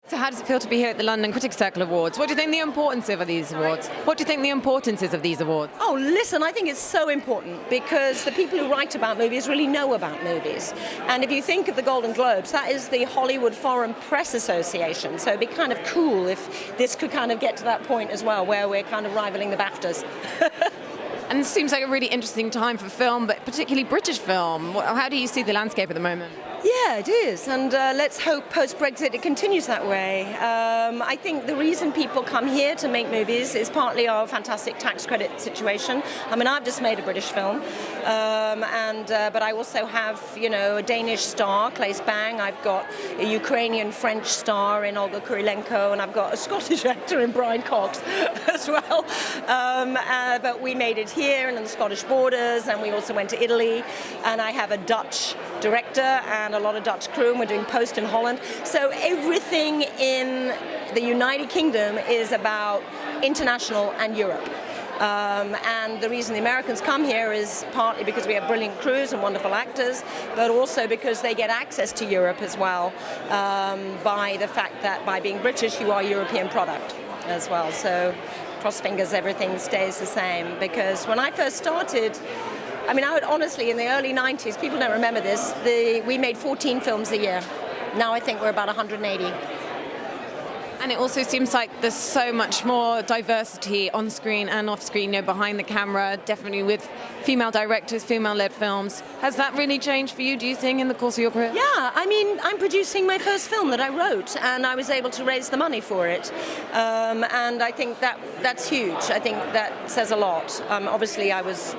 So how does it feel to be here at the London Critics Circle Awards? What do you think the importance of these awards? What do you think the importance is of these awards? Oh, listen, I think it's so important because the people who write about movies really know about movies. And if you think of the Golden Globes, that is the Hollywood Foreign Press Association. So it'd be kind of cool if this could kind of get to that point as well, where we're kind of rivaling the BAFTAs. And it seems like a really interesting time for film, but particularly British film. How do you see the landscape at the moment? Yeah, it is, and let's hope post-Brexit it continues that way. I think the reason people come here to make movies is partly our fantastic tax credit situation. I mean, I've just made a British film, but I also have, a Danish star, Claes Bang. I've got a Ukrainian-French star in Olga Kurilenko, and I've got a Scottish actor in Brian Cox as well. But we made it here and on the Scottish borders, and we also went to Italy, and I have a Dutch director and a lot of Dutch crew, and we're doing post in Holland. So everything in the United Kingdom is about international and Europe. And the reason the Americans come here is partly because we have brilliant crews and wonderful actors, but also because they get access to Europe as well, by the fact that by being British you are a European product as well. So cross fingers everything stays the same, because when I first started, I mean, I would honestly, in the early 90s, people don't remember this, we made 14 films a year. Now I think we're about 180. And it also seems like there's so much more diversity on screen and off screen, behind the camera, definitely with female directors, female-led films. Has that really changed for you, do you think, in the course of your career? Yeah, I mean, I'm producing my first film that I wrote, and I was able to raise the money for it. And I think that's huge. I think that says a lot. Obviously, I was,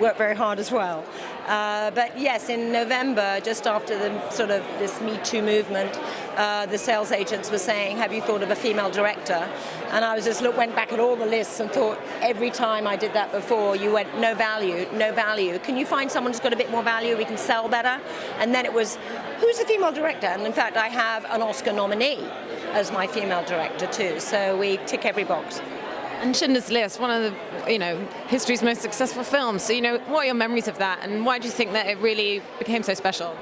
worked very hard as well. But yes, in November, just after the sort of this Me Too movement, the sales agents were saying, have you thought of a female director? And I was just went back at all the lists and thought, every time I did that before, you went, no value, no value. Can you find someone who's got a bit more value, we can sell better? And then it was, who's a female director? And in fact, I have an Oscar nominee as my female director too. So we tick every box. And Schindler's List, one of the, history's most successful films. So, what are your memories of that, and why do you think that it really became so special?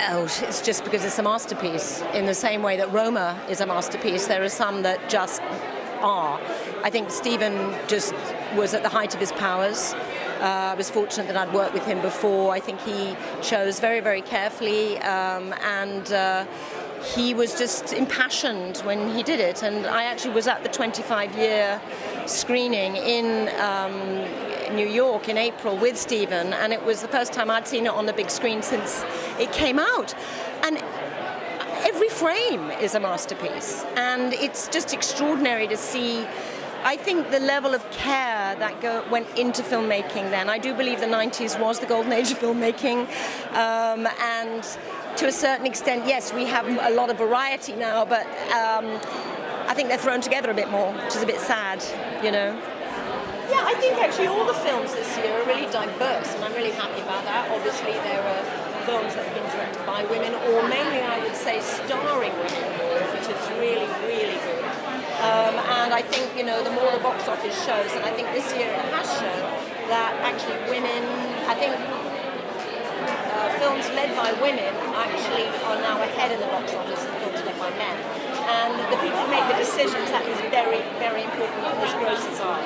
Oh, it's just because it's a masterpiece. In the same way that Roma is a masterpiece, there are some that just are. I think Stephen just was at the height of his powers. I was fortunate that I'd worked with him before. I think he chose very, very carefully, and he was just impassioned when he did it. And I actually was at the 25-year screening in New York in April with Stephen, and it was the first time I'd seen it on the big screen since it came out. And every frame is a masterpiece, and it's just extraordinary to see. I think the level of care that went into filmmaking then. I do believe the 90s was the golden age of filmmaking, and to a certain extent, yes, we have a lot of variety now, but I think they're thrown together a bit more, which is a bit sad, Yeah, I think actually all the films this year are really diverse, and I'm really happy about that. Obviously, there are films that have been directed by women, or mainly, I would say, starring women, which is really, really good. And I think, the more the box office shows, and I think this year it has shown that actually women, I think films led by women actually are now ahead in the box office than films led by men. And the people who make the decisions, that is very, very important what those grosses are.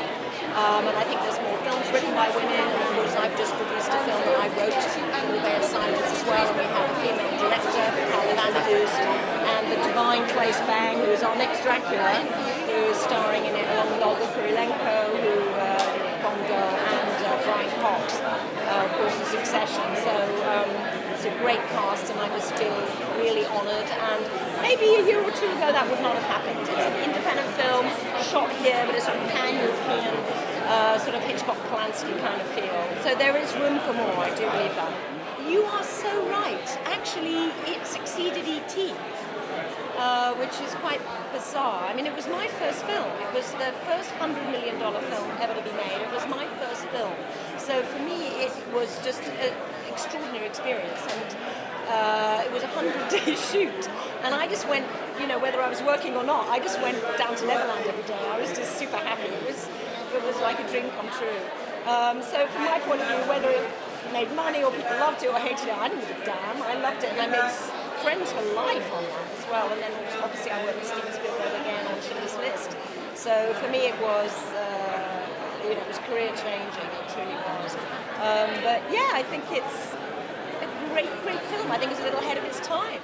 And I think there's more films written by women. Of course, I've just produced a film that I wrote, The Way of Silence, as well, and we have a female director, Carla Vanderhoost, and the divine Claes Bang, who is our next Dracula, who is starring in it along with Olga Kurilenko, Goodall, and Brian Cox, of course, The Succession. So it's a great cast, and I just feel really honoured. And maybe a year or two ago that would not have happened. It's an independent film, shot here, but it's sort of pan-European, sort of Hitchcock-Polanski kind of feel. So there is room for more, I do believe that. You are so right. Actually, it succeeded E.T., which is quite bizarre. I mean, it was my first film. It was the first $100 million film ever to be made. It was my first film. So for me, it was just an extraordinary experience. And it was a 100-day shoot. And I just went, whether I was working or not, I just went down to Neverland every day. I was just super happy. It was like a dream come true. So from my point of view, whether it made money or people loved it or hated it, I didn't give a damn. I loved it, and I made friends for life on that as well. And then obviously I worked with Steven Spielberg again on Schindler's List. So for me it was, it was career changing, it truly was. But yeah, I think it's a great film. I think it's a little ahead of its time.